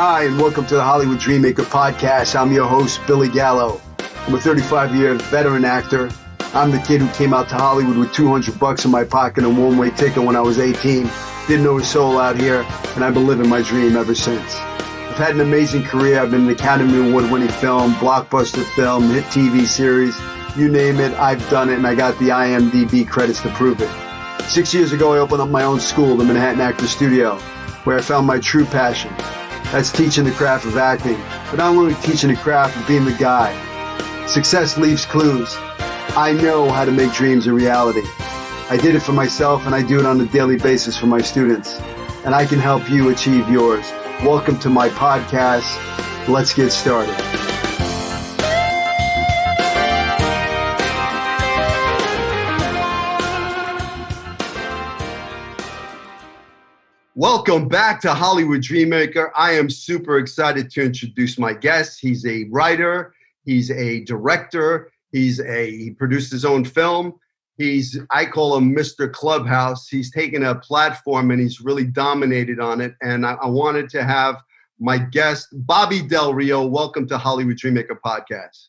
Hi, and welcome to the Hollywood Dreammaker podcast. I'm your host, Billy Gallo. I'm a 35-year veteran actor. I'm the kid who came out to Hollywood with $200 in my pocket and a one-way ticket when I was 18. Didn't know a soul out here, and I've been living my dream ever since. I've had an amazing career. I've been an Academy Award-winning film, blockbuster film, hit TV series. You name it, I've done it, and I got the IMDb credits to prove it. 6 years ago, I opened up my own school, the Manhattan Actor Studio, where I found my true passion. That's teaching the craft of acting, but not only teaching the craft of being the guy. Success leaves clues. I know how to make dreams a reality. I did it for myself, and I do it on a daily basis for my students. And I can help you achieve yours. Welcome to my podcast. Let's get started. Welcome back to Hollywood Dreammaker. I am super excited to introduce my guest. He's a writer. He's a director. He produced his own film. I call him Mr. Clubhouse. He's taken a platform and he's really dominated on it. And I wanted to have my guest, Bobby Del Rio. Welcome to Hollywood Dreammaker podcast.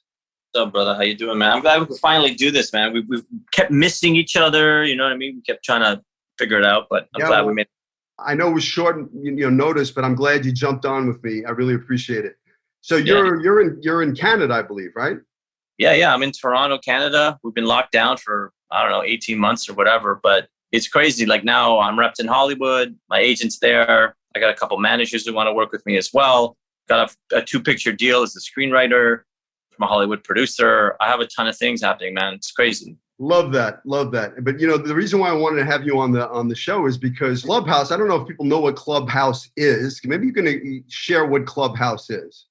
What's up, brother? How you doing, man? I'm glad we could finally do this, man. We've kept missing each other. You know what I mean? We kept trying to figure it out, but I'm glad we made it. I know it was short, notice, but I'm glad you jumped on with me. I really appreciate it. So you're in Canada, I believe, right? Yeah. I'm in Toronto, Canada. We've been locked down for 18 months or whatever. But it's crazy. Like now, I'm repped in Hollywood. My agent's there. I got a couple managers who want to work with me as well. Got a 2-picture deal as a screenwriter from a Hollywood producer. I have a ton of things happening, man. It's crazy. Love that. But the reason why I wanted to have you on the show is because Clubhouse, I don't know if people know what Clubhouse is. Maybe you can share what Clubhouse is.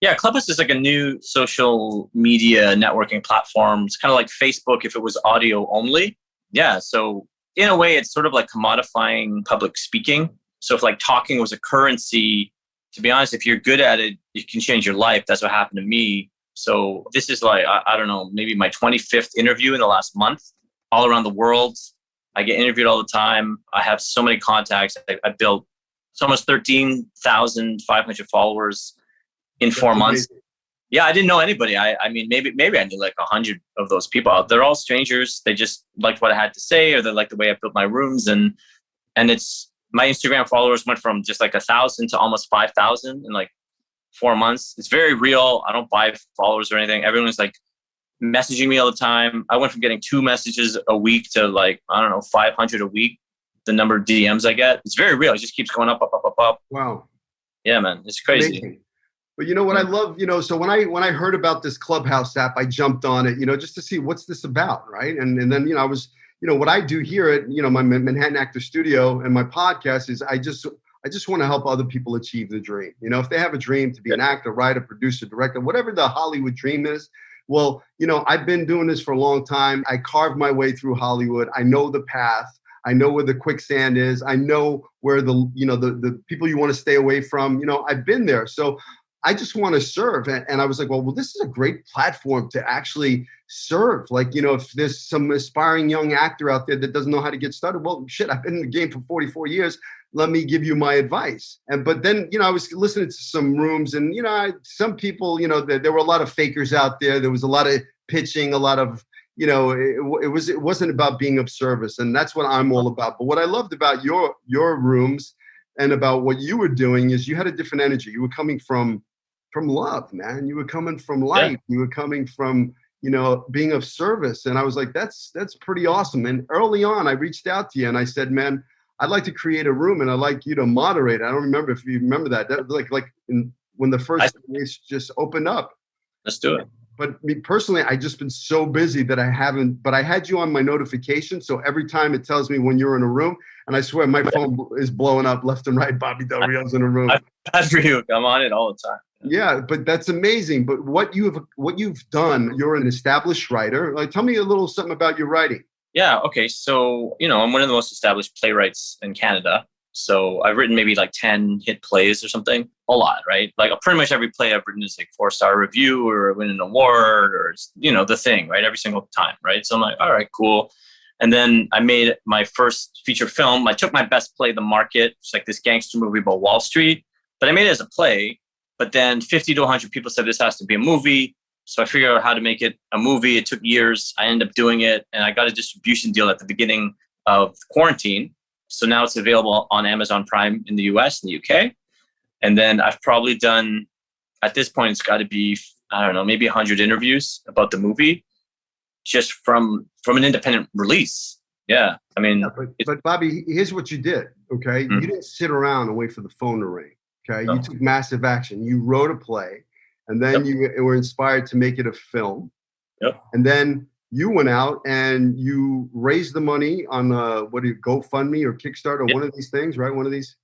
Yeah, Clubhouse is like a new social media networking platform. It's kind of like Facebook if it was audio only. Yeah, so in a way, it's sort of like commodifying public speaking. So if like talking was a currency, to be honest, if you're good at it, you can change your life. That's what happened to me. So this is like, I don't know, maybe my 25th interview in the last month, all around the world. I get interviewed all the time. I have so many contacts. I built almost 13,500 followers in 4 months. Yeah, I didn't know anybody. I mean, maybe I knew like 100 of those people. They're all strangers. They just liked what I had to say, or they liked the way I built my rooms. And it's my Instagram followers went from just like 1,000 to almost 5,000 in like 4 months. It's very real. I don't buy followers or anything. Everyone's like messaging me all the time. I went from getting 2 messages a week to like, 500 a week. The number of DMs I get. It's very real. It just keeps going up. Wow. Yeah, man. It's crazy. Amazing. But you know what I love, so when I heard about this Clubhouse app, I jumped on it, just to see what's this about, right? And then, I was, what I do here at, my Manhattan Actor Studio and my podcast is I just want to help other people achieve the dream. If they have a dream to be an actor, writer, producer, director, whatever the Hollywood dream is. Well, I've been doing this for a long time. I carved my way through Hollywood. I know the path. I know where the quicksand is. I know where the people you want to stay away from. I've been there. So I just want to serve. And I was like, well, this is a great platform to actually serve. Like, if there's some aspiring young actor out there that doesn't know how to get started, well, shit, I've been in the game for 44 years. Let me give you my advice. But then, I was listening to some rooms and, some people, there were a lot of fakers out there. There was a lot of pitching, a lot of, it wasn't about being of service. And that's what I'm all about. But what I loved about your rooms and about what you were doing is you had a different energy. You were coming from love, man. You were coming from light. Yeah. You were coming from, being of service. And I was like, that's pretty awesome. And early on, I reached out to you and I said, man, I'd like to create a room and I'd like you to moderate. I don't remember if you remember that. That when the first race just opened up. Let's do it. But me personally, I just been so busy that I haven't, but I had you on my notification. So every time it tells me when you're in a room, and I swear my phone is blowing up left and right. Bobby Del Rio's in a room. That's for you. I'm on it all the time. Yeah, but that's amazing. But what you've done, you're an established writer. Like, tell me a little something about your writing. Yeah. Okay. So, I'm one of the most established playwrights in Canada. So I've written maybe like 10 hit plays or something. A lot, right? Like pretty much every play I've written is like 4-star review or win an award or, the thing, right? Every single time, right? So I'm like, all right, cool. And then I made my first feature film. I took my best play, The Market. It's like this gangster movie about Wall Street. but I made it as a play. But then 50 to 100 people said this has to be a movie. So I figured out how to make it a movie. It took years. I ended up doing it, and I got a distribution deal at the beginning of quarantine. So now it's available on Amazon Prime in the US and the UK. And then I've probably done, at this point, it's got to be, I don't know, maybe 100 interviews about the movie just from an independent release. Yeah. I mean, but Bobby, here's what you did. Okay. You didn't sit around and wait for the phone to ring. Okay. You took massive action. You wrote a play, and then you were inspired to make it a film. Yep. And then you went out and you raised the money on GoFundMe or Kickstarter, one of these things, right? One of these.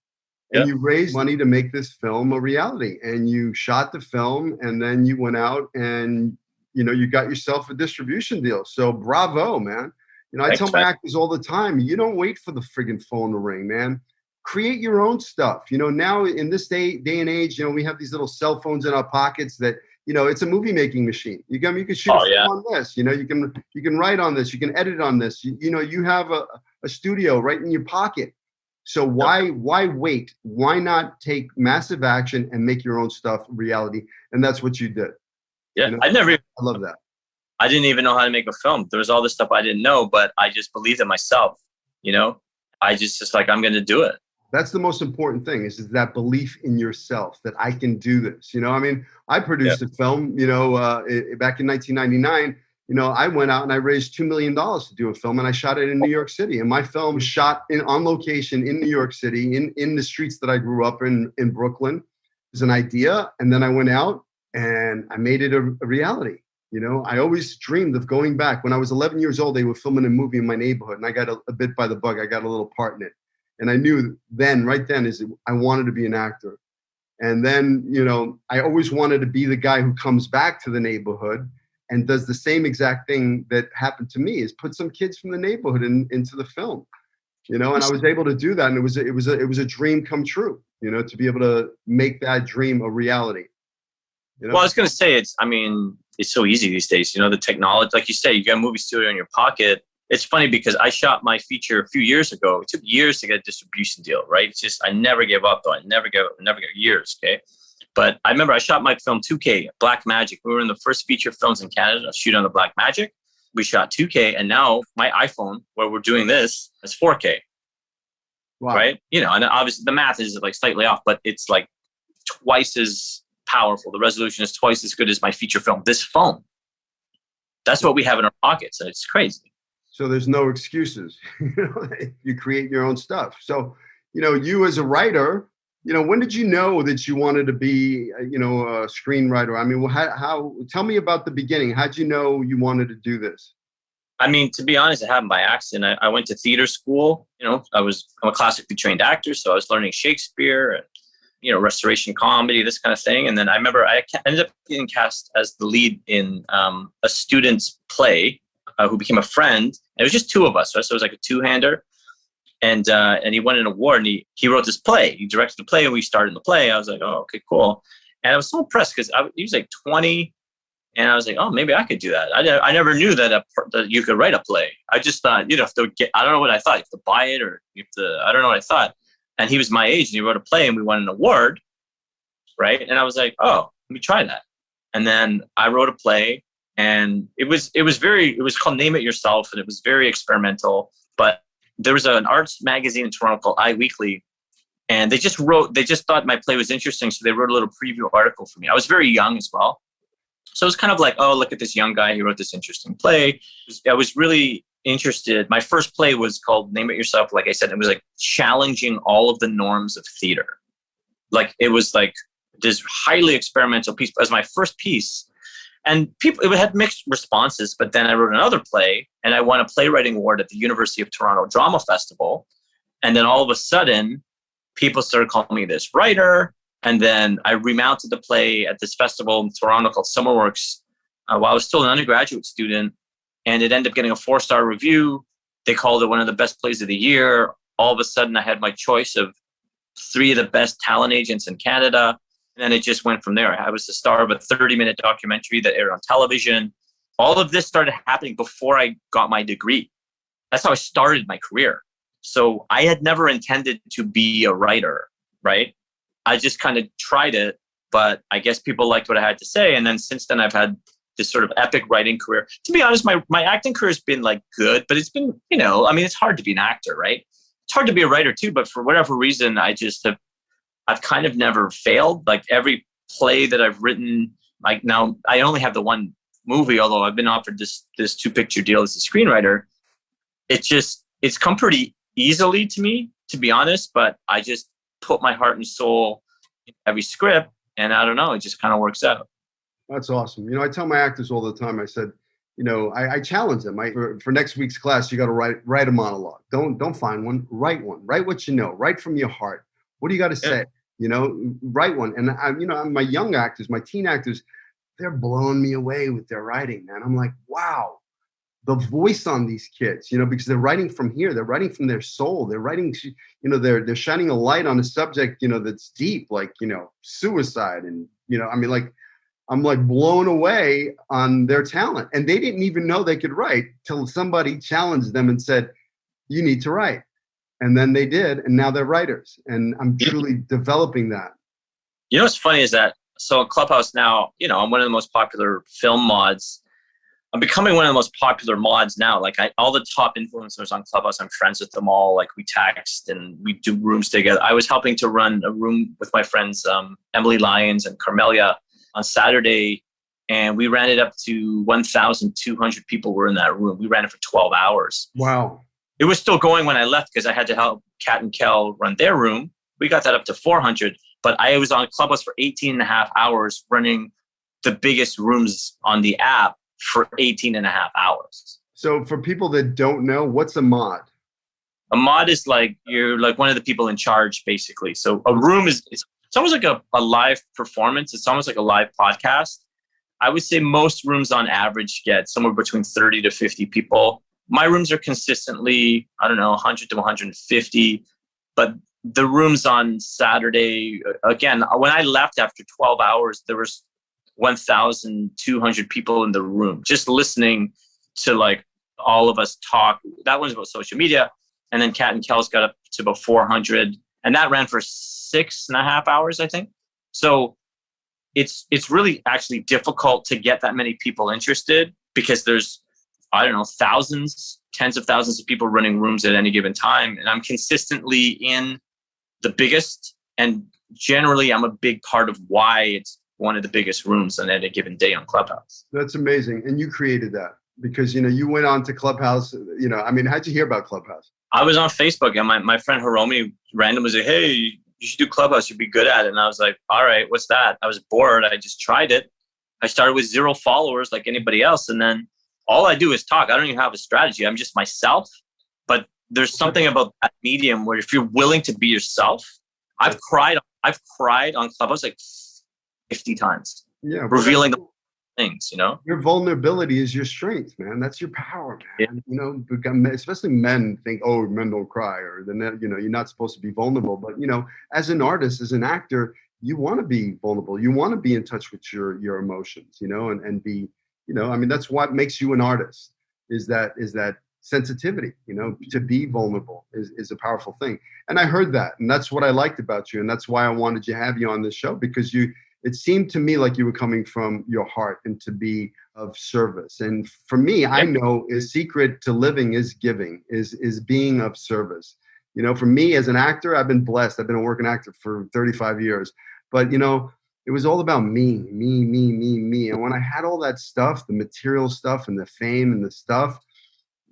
And you raised money to make this film a reality. And you shot the film, and then you went out and, you got yourself a distribution deal. So bravo, man. I tell my actors all the time, you don't wait for the friggin' phone to ring, man. Create your own stuff. Now in this day and age, we have these little cell phones in our pockets that, it's a movie making machine. You can shoot a film on this. You can write on this. You can edit on this. You have a studio right in your pocket. So why wait? Why not take massive action and make your own stuff reality? And that's what you did. Yeah, I love that. I didn't even know how to make a film. There was all this stuff I didn't know, but I just believed in myself. I just like, I'm going to do it. That's the most important thing is that belief in yourself that I can do this. I produced a film, back in 1999. I went out and I raised $2 million to do a film, and I shot it in New York City. And my film was shot on location in New York City, in the streets that I grew up in Brooklyn. It was an idea. And then I went out and I made it a reality. I always dreamed of going back. When I was 11 years old, they were filming a movie in my neighborhood, and I got a bit by the bug. I got a little part in it. And I knew right then I wanted to be an actor. And then, I always wanted to be the guy who comes back to the neighborhood and does the same exact thing that happened to me, is put some kids from the neighborhood into the film, and I was able to do that. And it was a dream come true, to be able to make that dream a reality. Well, I was going to say, it's so easy these days, the technology, like you say, you got a movie studio in your pocket. It's funny because I shot my feature a few years ago. It took years to get a distribution deal, right? It's just, I never gave up though. I never gave years. Okay. But I remember I shot my film 2K, Black Magic. We were in the first feature films in Canada, shoot on the Black Magic. We shot 2K, and now my iPhone, where we're doing this, is 4K. Wow. Right? And obviously the math is like slightly off, but it's like twice as powerful. The resolution is twice as good as my feature film. This phone. That's what we have in our pockets. It's crazy. So there's no excuses. You create your own stuff. So, you as a writer, when did you know that you wanted to be, a screenwriter? I mean, how? Tell me about the beginning. How'd you know you wanted to do this? To be honest, it happened by accident. I went to theater school. I'm a classically trained actor, so I was learning Shakespeare and, restoration comedy, this kind of thing. And then I remember I ended up getting cast as the lead in a student's play who became a friend. And it was just two of us, right? So it was like a two-hander. And he won an award, and he wrote this play. He directed the play, and we started in the play. I was like, oh, okay, cool. And I was so impressed because he was like 20, and I was like, oh, maybe I could do that. I never knew that you could write a play. I just thought, I don't know what I thought. You have to buy it, or I don't know what I thought. And he was my age, and he wrote a play, and we won an award, right? And I was like, oh, let me try that. And then I wrote a play, and it was called Name It Yourself, and it was very experimental. But there was an arts magazine in Toronto called iWeekly, and they just thought my play was interesting, so they wrote a little preview article for me. I was very young as well. So it was kind of like, oh, look at this young guy, he wrote this interesting play. I was really interested. My first play was called Name It Yourself. Like I said, it was like challenging all of the norms of theater. Like it was like this highly experimental piece as my first piece. And it had mixed responses, but then I wrote another play and I won a playwriting award at the University of Toronto Drama Festival. And then all of a sudden, people started calling me this writer. And then I remounted the play at this festival in Toronto called Summerworks while I was still an undergraduate student. And it ended up getting a 4-star review. They called it one of the best plays of the year. All of a sudden, I had my choice of 3 of the best talent agents in Canada. And then it just went from there. I was the star of a 30-minute documentary that aired on television. All of this started happening before I got my degree. That's how I started my career. So I had never intended to be a writer, right? I just kind of tried it, but I guess people liked what I had to say. And then since then, I've had this sort of epic writing career. To be honest, my acting career has been like good, but it's been, I mean, it's hard to be an actor, right? It's hard to be a writer too, but for whatever reason, I've kind of never failed. Like every play that I've written, like now I only have the one movie, although I've been offered this 2-picture deal as a screenwriter. It's come pretty easily to me, to be honest, but I just put my heart and soul in every script, and I don't know, it just kind of works out. That's awesome. I tell my actors all the time, I said, I challenge them. For next week's class, you got to write a monologue. Don't find one, write one. Write what you know. Write from your heart. What do you got to say? Write one. And my young actors, my teen actors, they're blowing me away with their writing, man. I'm like, wow, the voice on these kids, because they're writing from here. They're writing from their soul. They're writing, they're shining a light on a subject, that's deep, like, suicide. And, I'm like blown away on their talent. And they didn't even know they could write till somebody challenged them and said, you need to write. And then they did. And now they're writers. And I'm truly developing that. What's funny is that, so in Clubhouse now, I'm one of the most popular film mods. I'm becoming one of the most popular mods now. Like all the top influencers on Clubhouse, I'm friends with them all. Like we text and we do rooms together. I was helping to run a room with my friends, Emily Lyons and Carmelia, on Saturday, and we ran it up to 1,200 people were in that room. We ran it for 12 hours. Wow. It was still going when I left because I had to help Kat and Kel run their room. We got that up to 400, but I was on Clubhouse for 18 and a half hours running the biggest rooms on the app for 18 and a half hours. So for people that don't know, what's a mod? A mod is like, you're like one of the people in charge, basically. So a room it's almost like a live performance. It's almost like a live podcast. I would say most rooms on average get somewhere between 30 to 50 people. My rooms are consistently, 100 to 150. But the rooms on Saturday, again, when I left after 12 hours, there was 1,200 people in the room just listening to like all of us talk. That one's about social media. And then Kat and Kel's got up to about 400. And that ran for 6.5 hours, I think. So it's really actually difficult to get that many people interested because there's, thousands, tens of thousands of people running rooms at any given time. And I'm consistently in the biggest, and generally I'm a big part of why it's one of the biggest rooms on any given day on Clubhouse. That's amazing. And you created that because, you went on to Clubhouse, how'd you hear about Clubhouse? I was on Facebook and my friend Hiromi randomly was like, hey, you should do Clubhouse. You'd be good at it. And I was like, all right, what's that? I was bored. I just tried it. I started with 0 followers like anybody else. And then all I do is talk. I don't even have a strategy. I'm just myself. But there's something about that medium where if you're willing to be yourself, I've cried on Clubhouse like 50 times. Yeah. Revealing the things, Your vulnerability is your strength, man. That's your power, man. Yeah. Especially men think, oh, men don't cry, or you're not supposed to be vulnerable. But as an artist, as an actor, you want to be vulnerable. You want to be in touch with your emotions, and be, that's what makes you an artist. Is that sensitivity, to be vulnerable is a powerful thing. And I heard that, and that's what I liked about you, and that's why I wanted to have you on this show, because it seemed to me like you were coming from your heart and to be of service. And for me, I know a secret to living is giving, is being of service. For me as an actor, I've been blessed. I've been a working actor for 35 years. But, it was all about me. And when I had all that stuff, the material stuff and the fame and the stuff,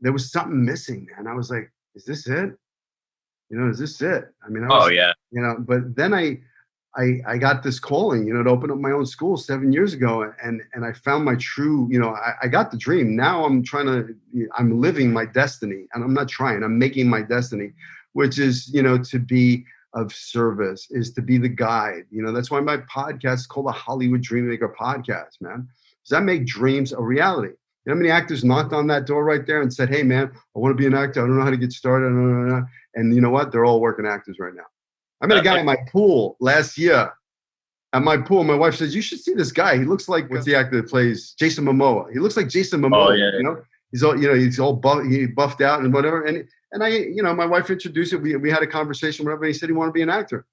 there was something missing, man. I was like, is this it? Is this it? But then I got this calling, to open up my own school 7 years ago. And I found my true, I got the dream. Now I'm living my destiny, and I'm not trying, I'm making my destiny, which is, to be of service, is to be the guide. That's why my podcast is called the Hollywood Dreammaker Podcast, man. Because I make dreams a reality. You know how many actors knocked on that door right there and said, hey, man, I want to be an actor. I don't know how to get started. And you know what? They're all working actors right now. I met a guy at my pool last year. At my pool, my wife says, you should see this guy. He looks like, what's the actor that plays Jason Momoa? He looks like Jason Momoa. Oh, yeah. He's all, he's all buffed out and whatever. And I, my wife introduced it. We had a conversation, whatever. And he said he wanted to be an actor.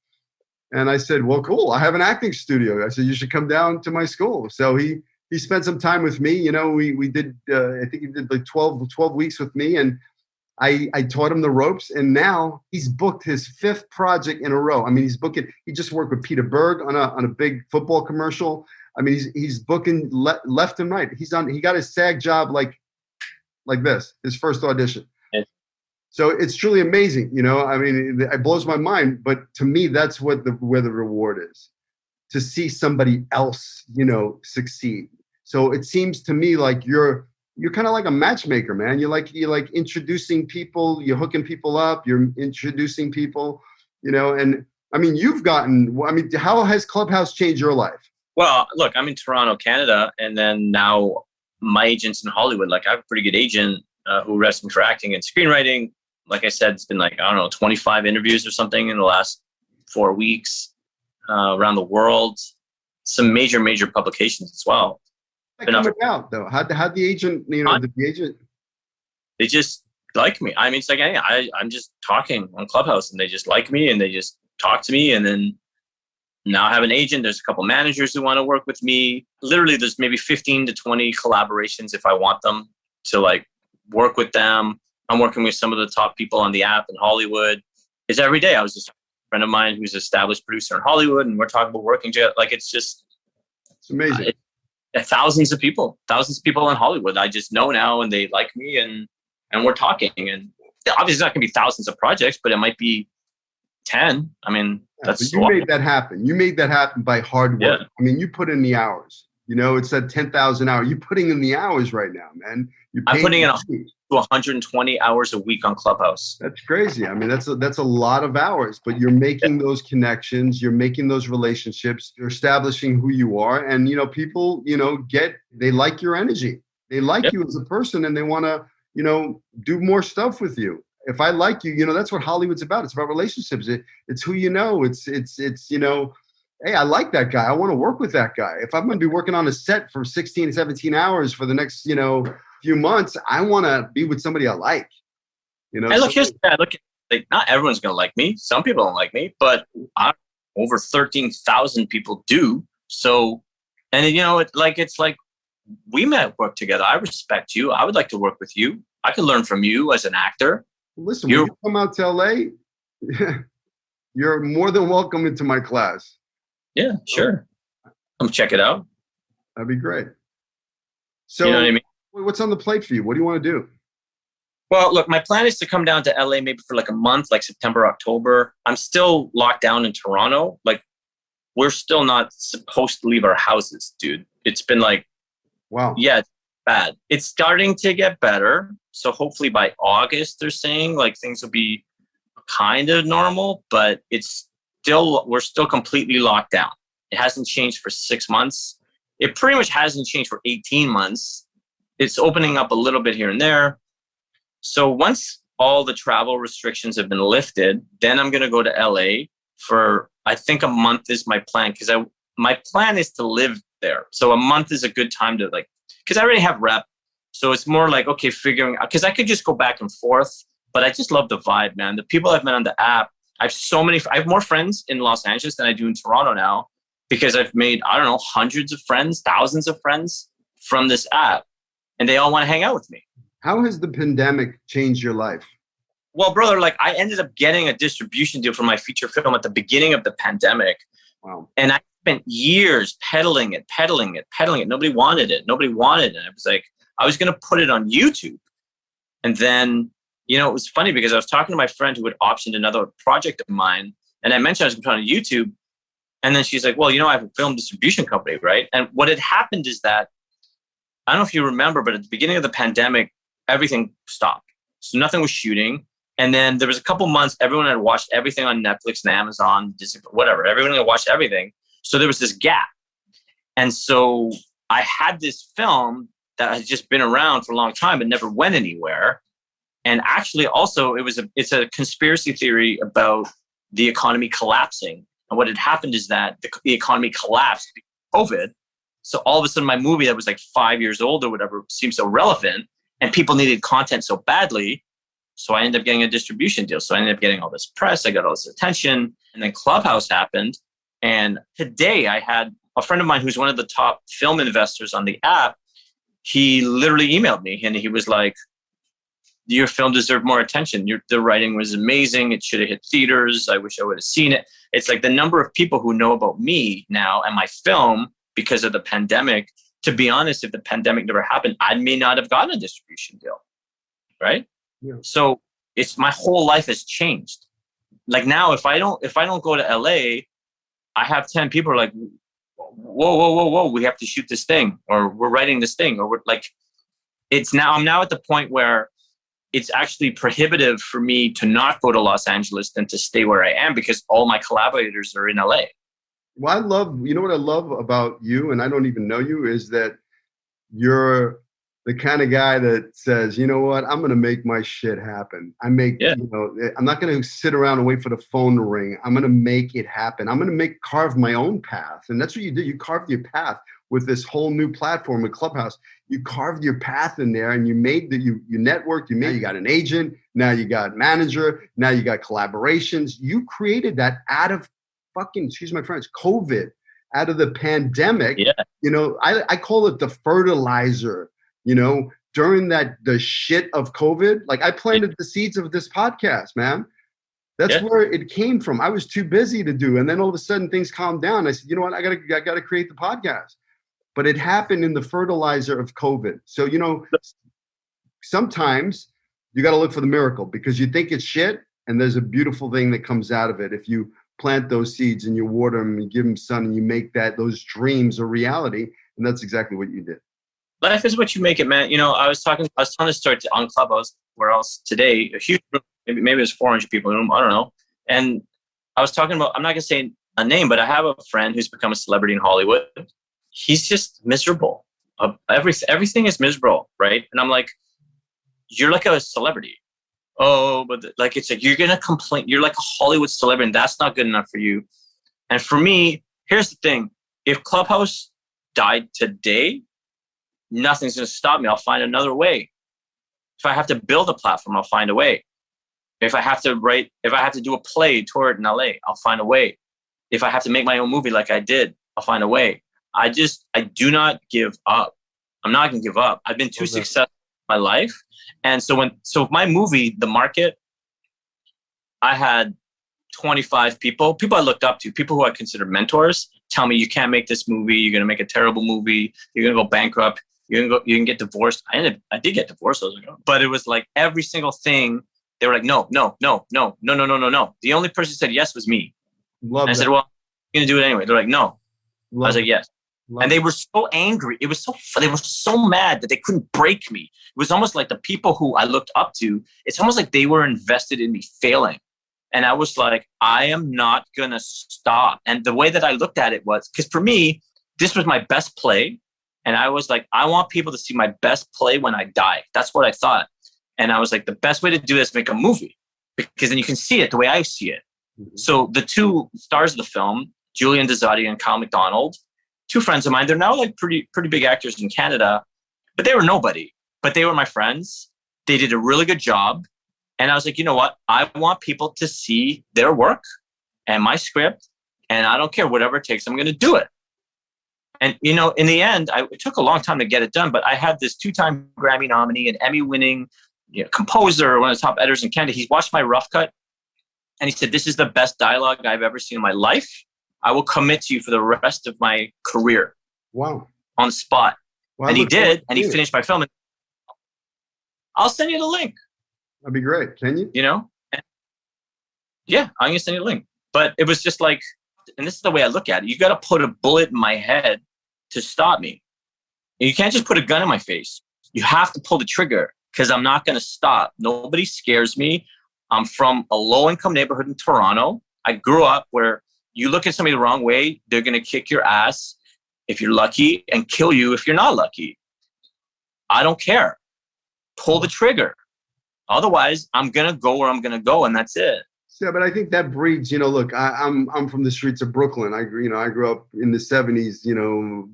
And I said, well, cool. I have an acting studio. I said, you should come down to my school. So he spent some time with me. You know, we did, I think he did like 12 weeks with me. And I taught him the ropes. And now he's booked his 5th project in a row. I mean, he just worked with Peter Berg on a big football commercial. I mean, he's booking left and right. He got his SAG job like this, his first audition. So it's truly amazing, you know. I mean, it blows my mind. But to me, that's where the reward is, to see somebody else, you know, succeed. So it seems to me like you're kind of like a matchmaker, man. You're like introducing people, you're hooking people up, you're introducing people, you know. And I mean, how has Clubhouse changed your life? Well, look, I'm in Toronto, Canada, and then now my agent's in Hollywood. Like, I have a pretty good agent who arrests me for acting and screenwriting. Like I said, it's been like, I don't know, 25 interviews or something in the last 4 weeks around the world. Some major publications as well. How did that come about, though? How'd the agent, you know, the agent? They just like me. I mean, it's like, hey, I'm just talking on Clubhouse, and they just like me, and they just talk to me. And then now I have an agent. There's a couple managers who want to work with me. Literally, there's maybe 15 to 20 collaborations if I want them to like work with them. I'm working with some of the top people on the app in Hollywood. It's every day. I was just a friend of mine who's an established producer in Hollywood, and we're talking about working together. Like, it's amazing. Thousands of people in Hollywood I just know now, and they like me, and we're talking. And obviously it's not going to be thousands of projects, but it might be 10. I mean, that's you made that happen. You made that happen by hard work. Yeah. I mean, you put in the hours. You know, it's at 10,000 hours. You're putting in the hours right now, man. I'm putting in 120 hours a week on Clubhouse. That's crazy. I mean, that's a lot of hours, but you're making those connections, you're making those relationships, you're establishing who you are. And, you know, people, you know, they like your energy. They like you as a person, and they want to, you know, do more stuff with you. If I like you, you know, that's what Hollywood's about. It's about relationships. It's who you know. It's, you know, hey, I like that guy. I want to work with that guy. If I'm going to be working on a set for 16, 17 hours for the next, you know, few months, I want to be with somebody I like. You know, and look, like, not everyone's going to like me. Some people don't like me, but over 13,000 people do. So, and you know, it's like we work together. I respect you. I would like to work with you. I can learn from you as an actor. Listen, when you come out to LA, you're more than welcome into my class. Yeah, sure. Come check it out. That'd be great. So, you know what I mean? What's on the plate for you? What do you want to do? Well, look, my plan is to come down to LA maybe for like a month, like September, October. I'm still locked down in Toronto. Like, we're still not supposed to leave our houses, dude. It's been like, wow. Yeah, it's bad. It's starting to get better. So hopefully by August, they're saying like things will be kind of normal, but we're still completely locked down. It hasn't changed for 6 months. It pretty much hasn't changed for 18 months. It's opening up a little bit here and there. So once all the travel restrictions have been lifted, then I'm going to go to LA for, I think a month is my plan, because my plan is to live there. So a month is a good time to because I already have rep. So it's more like, okay, figuring out, because I could just go back and forth, but I just love the vibe, man. The people I've met on the app, I have more friends in Los Angeles than I do in Toronto now, because I've made, I don't know, hundreds of friends, thousands of friends from this app, and they all want to hang out with me. How has the pandemic changed your life? Well, brother, I ended up getting a distribution deal for my feature film at the beginning of the pandemic. Wow. And I spent years peddling it. Nobody wanted it. I was like, I was going to put it on YouTube. And then, you know, it was funny because I was talking to my friend who had optioned another project of mine. And I mentioned I was going to put it on YouTube. And then she's like, well, you know, I have a film distribution company, right? And what had happened is that, I don't know if you remember, but at the beginning of the pandemic, everything stopped. So nothing was shooting. And then there was a couple months, everyone had watched everything on Netflix and Amazon, Disney, whatever. Everyone had watched everything. So there was this gap. And so I had this film that had just been around for a long time, but never went anywhere. And actually also it's a conspiracy theory about the economy collapsing. And what had happened is that the economy collapsed because of COVID. So all of a sudden my movie that was like 5 years old or whatever seemed so relevant, and people needed content so badly So I ended up getting a distribution deal. So I ended up getting all this press. I got all this attention. And then Clubhouse happened. And today I had a friend of mine who's one of the top film investors on the app. He literally emailed me and he was like, your film deserved more attention. The writing was amazing. It should have hit theaters. I wish I would have seen it. It's like the number of people who know about me now and my film because of the pandemic. To be honest, if the pandemic never happened, I may not have gotten a distribution deal. Right? Yeah. So it's my whole life has changed. Like now, if I don't go to LA, I have 10 people are like, whoa, we have to shoot this thing, or we're writing this thing, or we're like, I'm now at the point where it's actually prohibitive for me to not go to Los Angeles than to stay where I am because all my collaborators are in LA. Well, you know what I love about you, and I don't even know you, is that you're the kind of guy that says, you know what, I'm going to make my shit happen. I'm not going to sit around and wait for the phone to ring. I'm going to make it happen. I'm going to carve my own path. And that's what you did. You carved your path with this whole new platform with Clubhouse. You carved your path in there and you made you networked, you got an agent, now you got manager, now you got collaborations. You created that out of excuse my French, COVID, out of the pandemic. Yeah. You know, I call it the fertilizer. You know, during the shit of COVID, like I planted the seeds of this podcast, man. That's where it came from. I was too busy to do. And then all of a sudden things calmed down. I said, you know what, I gotta create the podcast. But it happened in the fertilizer of COVID. So, you know, sometimes you got to look for the miracle because you think it's shit and there's a beautiful thing that comes out of it. If you plant those seeds and you water them and give them sun and you make those dreams a reality. And that's exactly what you did. Life is what you make it, man. You know, I was telling this story on Clubhouse, where else today, a huge group, maybe it was 400 people in the room, I don't know. And I was talking about, I'm not going to say a name, but I have a friend who's become a celebrity in Hollywood. He's just miserable. Everything is miserable, right? And I'm like, you're like a celebrity. Oh, but like, it's like, you're going to complain. You're like a Hollywood celebrity, and that's not good enough for you. And for me, here's the thing. If Clubhouse died today, nothing's going to stop me. I'll find another way. If I have to build a platform, I'll find a way. If I have to do a play, tour it in LA, I'll find a way. If I have to make my own movie like I did, I'll find a way. I do not give up. I'm not going to give up. I've been too successful in my life. And so my movie, The Market, I had 25 people I looked up to, people who I consider mentors, tell me, you can't make this movie. You're going to make a terrible movie. You're going to go bankrupt. You can get divorced. I did get divorced. But it was like every single thing. They were like, no. The only person who said yes was me. And I said, well, I'm going to do it anyway. They're like, no. I was like, yes. And they were so angry. They were so mad that they couldn't break me. It was almost like the people who I looked up to, it's almost like they were invested in me failing. And I was like, I am not going to stop. And the way that I looked at it was, because for me, this was my best play. And I was like, I want people to see my best play when I die. That's what I thought. And I was like, the best way to do this is make a movie, because then you can see it the way I see it. Mm-hmm. So the two stars of the film, Julian Dezadi and Kyle MacDonald, two friends of mine, they're now like pretty big actors in Canada, but they were nobody. But they were my friends. They did a really good job. And I was like, you know what? I want people to see their work and my script, and I don't care, whatever it takes, I'm going to do it. And, you know, in the end, it took a long time to get it done, but I had this 2-time Grammy nominee and Emmy-winning composer, one of the top editors in Canada. He's watched my rough cut, and he said, this is the best dialogue I've ever seen in my life. I will commit to you for the rest of my career. Wow. On the spot. Wow, and he did, and he finished my film. And I'll send you the link. That'd be great. Can you? You know? Yeah, I'm going to send you the link. But it was just like, and this is the way I look at it. You got to put a bullet in my head to stop me. And you can't just put a gun in my face. You have to pull the trigger, because I'm not going to stop. Nobody scares me. I'm from a low-income neighborhood in Toronto. I grew up where you look at somebody the wrong way, they're going to kick your ass if you're lucky and kill you if you're not lucky. I don't care. Pull the trigger. Otherwise, I'm going to go where I'm going to go, and that's it. Yeah, but I think that breeds, look, I'm from the streets of Brooklyn. I grew up in the 70s,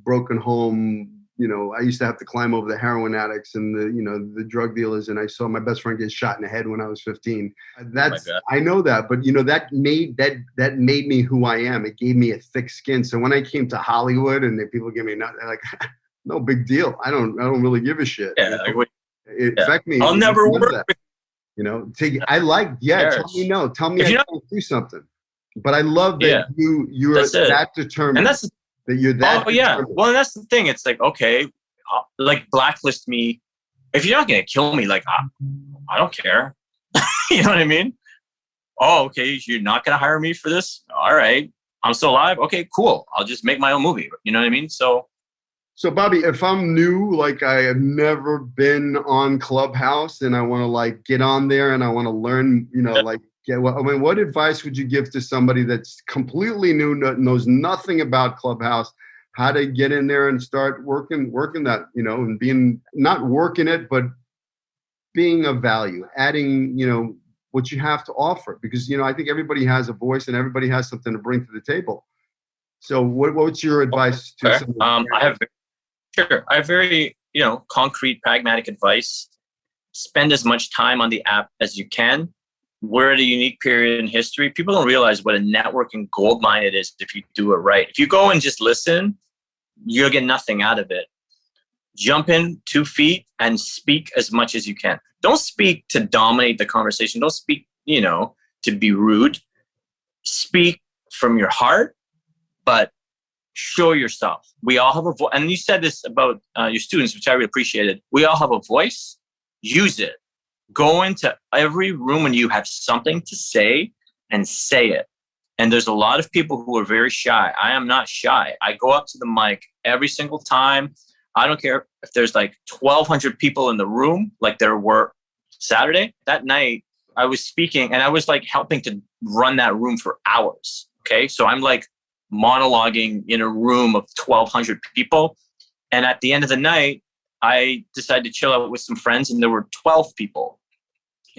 broken home, I used to have to climb over the heroin addicts and the drug dealers. And I saw my best friend get shot in the head when I was 15. I know that, but that made me who I am. It gave me a thick skin. So when I came to Hollywood and people give me nothing, like, no big deal. I don't really give a shit. Yeah. It affect me. I'll never work. Tell me I can't do something. But I love that you're that determined. And that's that you're that. Oh yeah. Well, and that's the thing. It's like, okay, like blacklist me. If you're not gonna kill me, like I don't care. You know what I mean? Oh, okay. You're not gonna hire me for this? All right. I'm still alive. Okay, cool. I'll just make my own movie. You know what I mean? So Bobby, if I'm new, like I have never been on Clubhouse, and I want to like get on there and I want to learn, what advice would you give to somebody that's completely new, knows nothing about Clubhouse, how to get in there and start working that, and being, not working it, but being of value, adding, what you have to offer, because, I think everybody has a voice and everybody has something to bring to the table. So what's your advice to somebody? I have very, concrete, pragmatic advice. Spend as much time on the app as you can. We're at a unique period in history. People don't realize what a networking goldmine it is if you do it right. If you go and just listen, you'll get nothing out of it. Jump in 2 feet and speak as much as you can. Don't speak to dominate the conversation. Don't speak, to be rude. Speak from your heart, but show yourself. We all have a voice. And you said this about your students, which I really appreciated. We all have a voice. Use it. Go into every room when you have something to say and say it. And there's a lot of people who are very shy. I am not shy. I go up to the mic every single time. I don't care if there's like 1,200 people in the room, like there were Saturday. That night, I was speaking and I was like helping to run that room for hours. Okay. So I'm like monologuing in a room of 1,200 people. And at the end of the night, I decided to chill out with some friends and there were 12 people.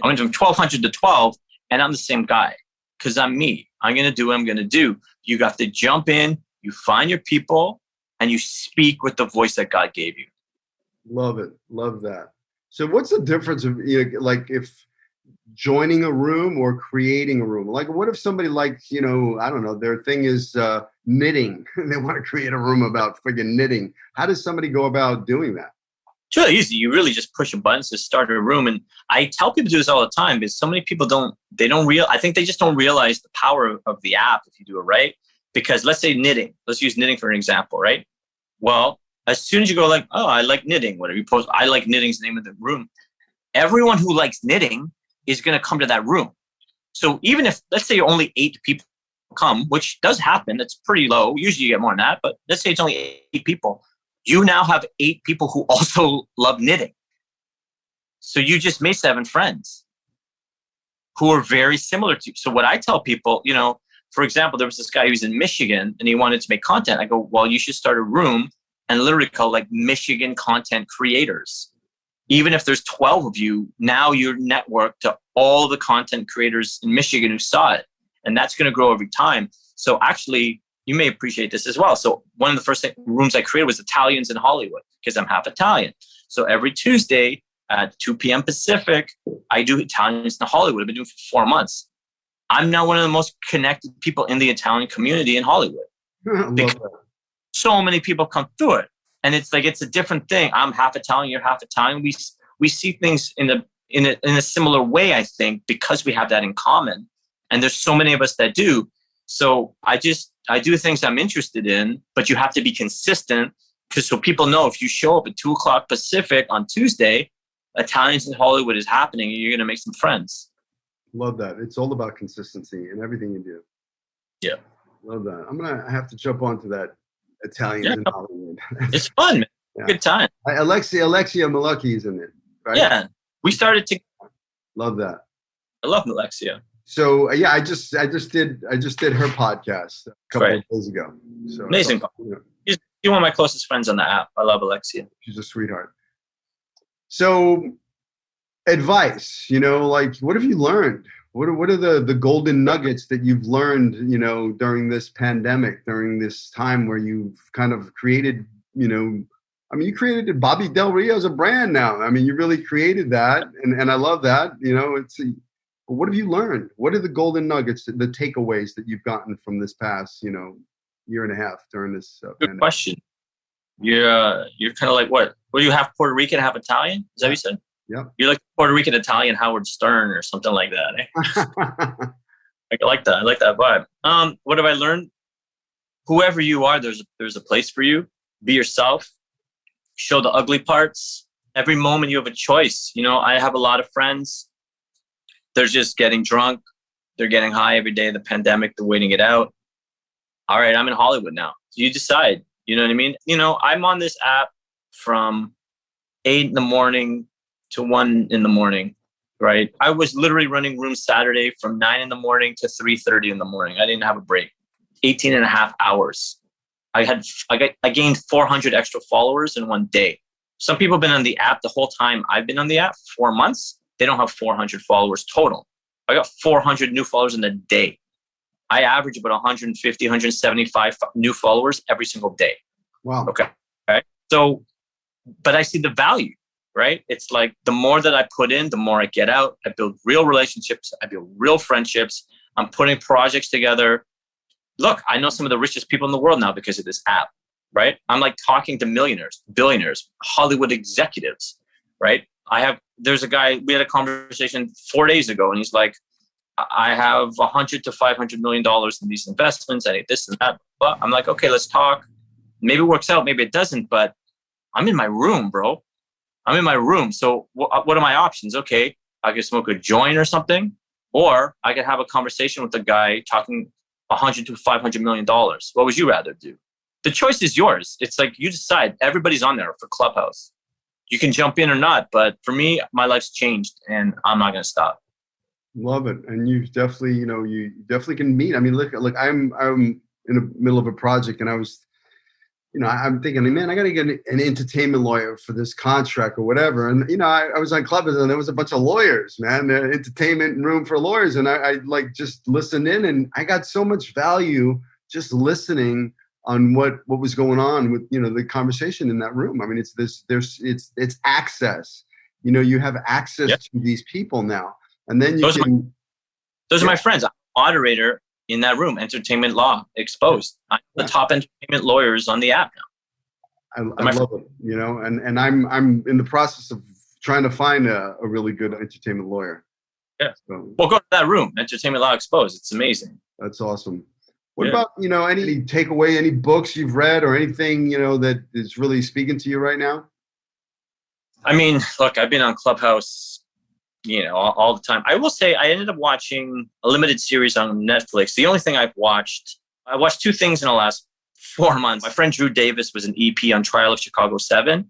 I went from 1,200 to 12 and I'm the same guy because I'm me. I'm going to do what I'm going to do. You have to jump in, you find your people, and you speak with the voice that God gave you. Love it. Love that. So what's the difference of like if joining a room or creating a room? Like what if somebody likes, I don't know, their thing is knitting and they want to create a room about friggin' knitting. How does somebody go about doing that? It's really easy. You really just push a button to start a room. And I tell people to do this all the time because so many people I think they just don't realize the power of the app if you do it right. Because let's say knitting, let's use knitting for an example, right? Well, as soon as you go like, oh, I like knitting, whatever you post, I like knitting is the name of the room. Everyone who likes knitting is going to come to that room. So even if, let's say only 8 people come, which does happen, it's pretty low. Usually you get more than that, but let's say it's only 8 people. You now have 8 people who also love knitting. So you just made 7 friends who are very similar to you. So what I tell people, for example, there was this guy who was in Michigan and he wanted to make content. I go, well, you should start a room and literally call like Michigan content creators. Even if there's 12 of you, now you're networked to all the content creators in Michigan who saw it. And that's going to grow every time. So actually, you may appreciate this as well. So one of the first rooms I created was Italians in Hollywood because I'm half Italian. So every Tuesday at 2 p.m. Pacific, I do Italians in Hollywood. I've been doing it for 4 months. I'm now one of the most connected people in the Italian community in Hollywood. Because so many people come through it. And it's like, it's a different thing. I'm half Italian, you're half Italian. We see things in a similar way, I think, because we have that in common. And there's so many of us that do. So I do things I'm interested in, but you have to be consistent because so people know if you show up at 2:00 Pacific on Tuesday, Italians in Hollywood is happening and you're going to make some friends. Love that. It's all about consistency in everything you do. Yeah. Love that. I'm going to have to jump onto that Italians in Hollywood. It's fun, man. Yeah. Good time. Alexia Malucki is in it, right? Yeah. We started to. Love that. I love Alexia. So I just did her podcast a couple of days ago. So amazing. She's one of my closest friends on the app. I love Alexia. She's a sweetheart. So advice, like what have you learned? What are the golden nuggets that you've learned, during this pandemic, during this time where you've kind of created, I mean, you created Bobby Del Rio as a brand now. I mean, you really created that, and I love that. You know, what have you learned? What are the golden nuggets, the takeaways that you've gotten from this past, year and a half during this Good pandemic? question. You're kind of like what? What do you have? Puerto Rican, half Italian? Is that what you said? Yeah. You're like Puerto Rican Italian Howard Stern or something like that. Eh? I like that. I like that vibe. What have I learned? Whoever you are, there's a place for you. Be yourself. Show the ugly parts. Every moment you have a choice. I have a lot of friends. They're just getting drunk. They're getting high every day of the pandemic. They're waiting it out. All right, I'm in Hollywood now. You decide. You know what I mean? I'm on this app from 8 a.m. to 1 a.m, right? I was literally running rooms Saturday from 9 a.m. to 3:30 in the morning. I didn't have a break. 18 and a half hours. I gained 400 extra followers in one day. Some people have been on the app the whole time I've been on the app, 4 months. They don't have 400 followers total. I got 400 new followers in a day. I average about 150, 175 new followers every single day. Wow. Okay. So, but I see the value, right? It's like the more that I put in, the more I get out. I build real relationships. I build real friendships. I'm putting projects together. Look, I know some of the richest people in the world now because of this app, right? I'm like talking to millionaires, billionaires, Hollywood executives, right? There's a guy, we had a conversation 4 days ago, and he's like, I have $100 to $500 million in these investments. I need this and that. But I'm like, okay, let's talk. Maybe it works out, maybe it doesn't, but I'm in my room, bro. I'm in my room. So what are my options? Okay, I could smoke a joint or something, or I could have a conversation with a guy talking $100 to $500 million. What would you rather do? The choice is yours. It's like you decide. Everybody's on there for Clubhouse. You can jump in or not, but for me, my life's changed, and I'm not going to stop. Love it. And you definitely, you definitely can meet. I mean, look, I'm in the middle of a project, and I was, I'm thinking, man, I got to get an entertainment lawyer for this contract or whatever. And, I was on Clubhouse, and there was a bunch of lawyers, man, the entertainment room for lawyers. And I like just listened in, and I got so much value just listening on what was going on with, the conversation in that room. I mean, it's access, you have access to these people now. And then those are my friends. I'm a moderator in that room, Entertainment Law Exposed. I'm the top entertainment lawyers on the app now. I love it, and I'm in the process of trying to find a really good entertainment lawyer. Yeah. So, well, go to that room, Entertainment Law Exposed. It's amazing. That's awesome. What about, any takeaway, any books you've read or anything, that is really speaking to you right now? I mean, look, I've been on Clubhouse all the time. I will say I ended up watching a limited series on Netflix. The only thing I watched 2 things in the last 4 months. My friend Drew Davis was an EP on Trial of Chicago 7,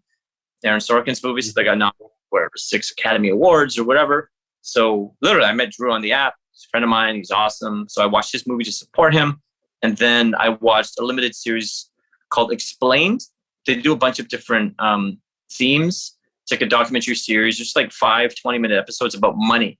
Aaron Sorkin's movie. So they got nominated for 6 Academy Awards or whatever. So literally I met Drew on the app. He's a friend of mine. He's awesome. So I watched his movie to support him. And then I watched a limited series called Explained. They do a bunch of different themes. It's like a documentary series, just like 5 20-minute episodes about money.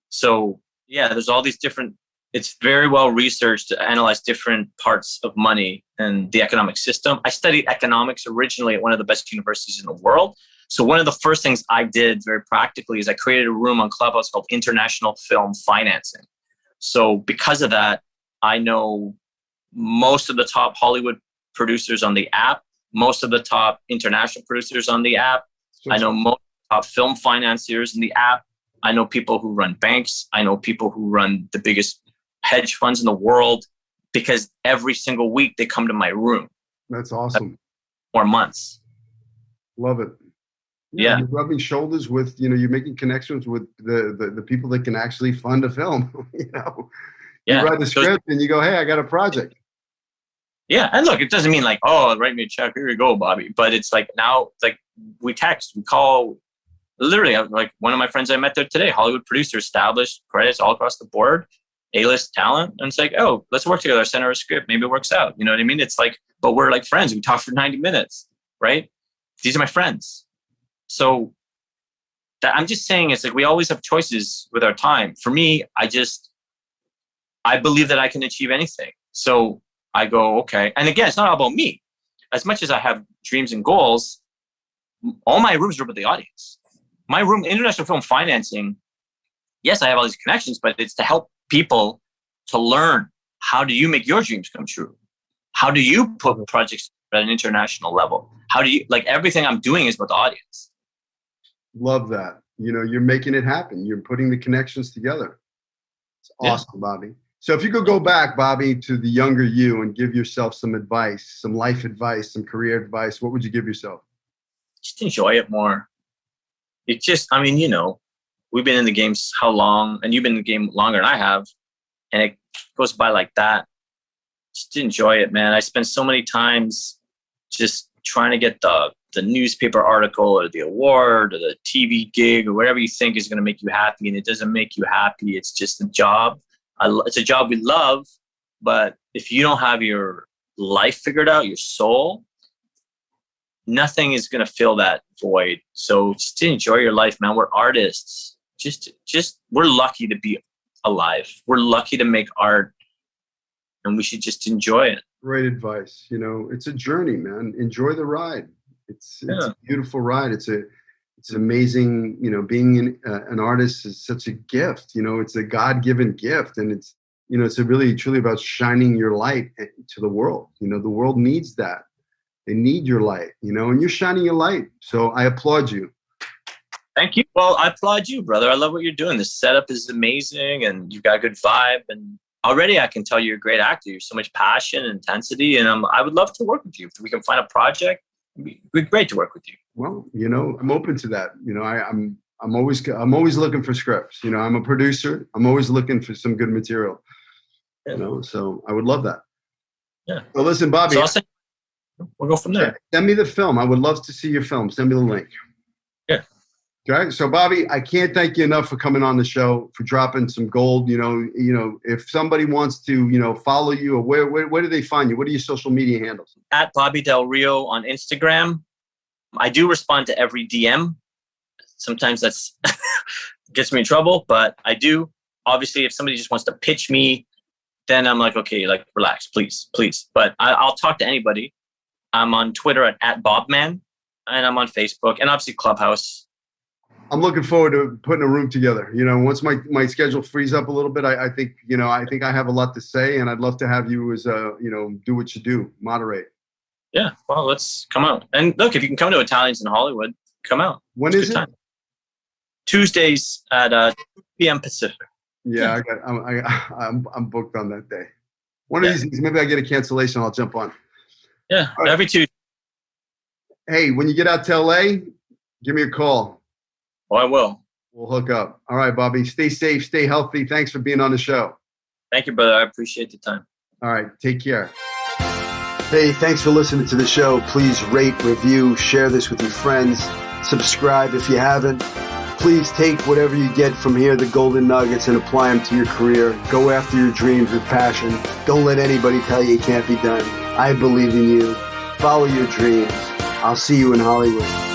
So yeah, there's all these different, it's very well researched to analyze different parts of money and the economic system. I studied economics originally at one of the best universities in the world. So one of the first things I did very practically is I created a room on Clubhouse called International Film Financing. So because of that, I know most of the top Hollywood producers on the app, most of the top international producers on the app. I know most top film financiers in the app. I know people who run banks. I know people who run the biggest hedge funds in the world, because every single week they come to my room. That's awesome. 4 months. Love it. Yeah. You're rubbing shoulders with, you're making connections with the people that can actually fund a film. You write a script and you go, hey, I got a project. Yeah. And look, it doesn't mean like, oh, write me a check. Here you go, Bobby. But it's like now, like we text, we call. Literally, like one of my friends I met there today, Hollywood producer, established credits all across the board, A-list talent. And it's like, oh, let's work together. Send her a script. Maybe it works out. You know what I mean? It's like, but we're like friends. We talk for 90 minutes, right? These are my friends. So I'm just saying, it's like we always have choices with our time. For me, I believe that I can achieve anything. So I go, okay. And again, it's not all about me. As much as I have dreams and goals, all my rooms are with the audience. My room, international film financing, yes, I have all these connections, but it's to help people to learn, how do you make your dreams come true? How do you put projects at an international level? How do you, like, everything I'm doing is with the audience. Love that. You know, you're making it happen. You're putting the connections together. It's awesome, Bobby. So if you could go back, Bobby, to the younger you and give yourself some advice, some life advice, some career advice, what would you give yourself? Just enjoy it more. It just, I mean, you know, we've been in the game how long, and you've been in the game longer than I have, and it goes by like that. Just enjoy it, man. I spend so many times just trying to get the newspaper article or the award or the TV gig or whatever you think is going to make you happy, and it doesn't make you happy. It's just a job. It's a job we love, but if you don't have your life figured out, your soul, nothing is going to fill that void. So just enjoy your life, man. We're artists. Just we're lucky to be alive. We're lucky to make art, and we should just enjoy it. Great advice. You know, it's a journey, man. Enjoy the ride. It's a beautiful ride. It's amazing. You know, being an artist is such a gift. You know, it's a God-given gift, and it's, you know, it's really truly about shining your light to the world. You know, the world needs that. They need your light, you know, and you're shining your light. So I applaud you. Thank you. Well, I applaud you, brother. I love what you're doing. The setup is amazing, and you've got a good vibe. And already I can tell you're a great actor. You're so much passion and intensity, and I would love to work with you. If we can find a project, it'd be great to work with you. Well, you know, I'm open to that. You know, I'm always looking for scripts. You know, I'm a producer. I'm always looking for some good material. You know, so I would love that. Yeah. Well, listen, Bobby. So we'll go from there. Send me the film. I would love to see your film. Send me the link. Yeah. Okay. So, Bobby, I can't thank you enough for coming on the show, for dropping some gold. You know, if somebody wants to, you know, follow you, or where do they find you? What are your social media handles? At Bobby Del Rio on Instagram. I do respond to every DM. Sometimes that's gets me in trouble, but I do. Obviously, if somebody just wants to pitch me, then I'm like, okay, like, relax, please. But I'll talk to anybody. I'm on Twitter at Bobman, and I'm on Facebook, and obviously Clubhouse. I'm looking forward to putting a room together. You know, once my schedule frees up a little bit, I think I have a lot to say, and I'd love to have you as you know, do what you do, moderate. Yeah, well, let's come out. And look, if you can come to Italians in Hollywood, come out. When is it? Time. Tuesdays at 2 p.m. Pacific. Yeah, I'm booked on that day. One of these days, maybe I get a cancellation, I'll jump on. Yeah, right. Every Tuesday. Hey, when you get out to LA, give me a call. Oh, I will. We'll hook up. All right, Bobby. Stay safe, stay healthy. Thanks for being on the show. Thank you, brother. I appreciate the time. All right, take care. Hey, thanks for listening to the show. Please rate, review, share this with your friends. Subscribe if you haven't. Please take whatever you get from here, the golden nuggets, and apply them to your career. Go after your dreams with passion. Don't let anybody tell you it can't be done. I believe in you. Follow your dreams. I'll see you in Hollywood.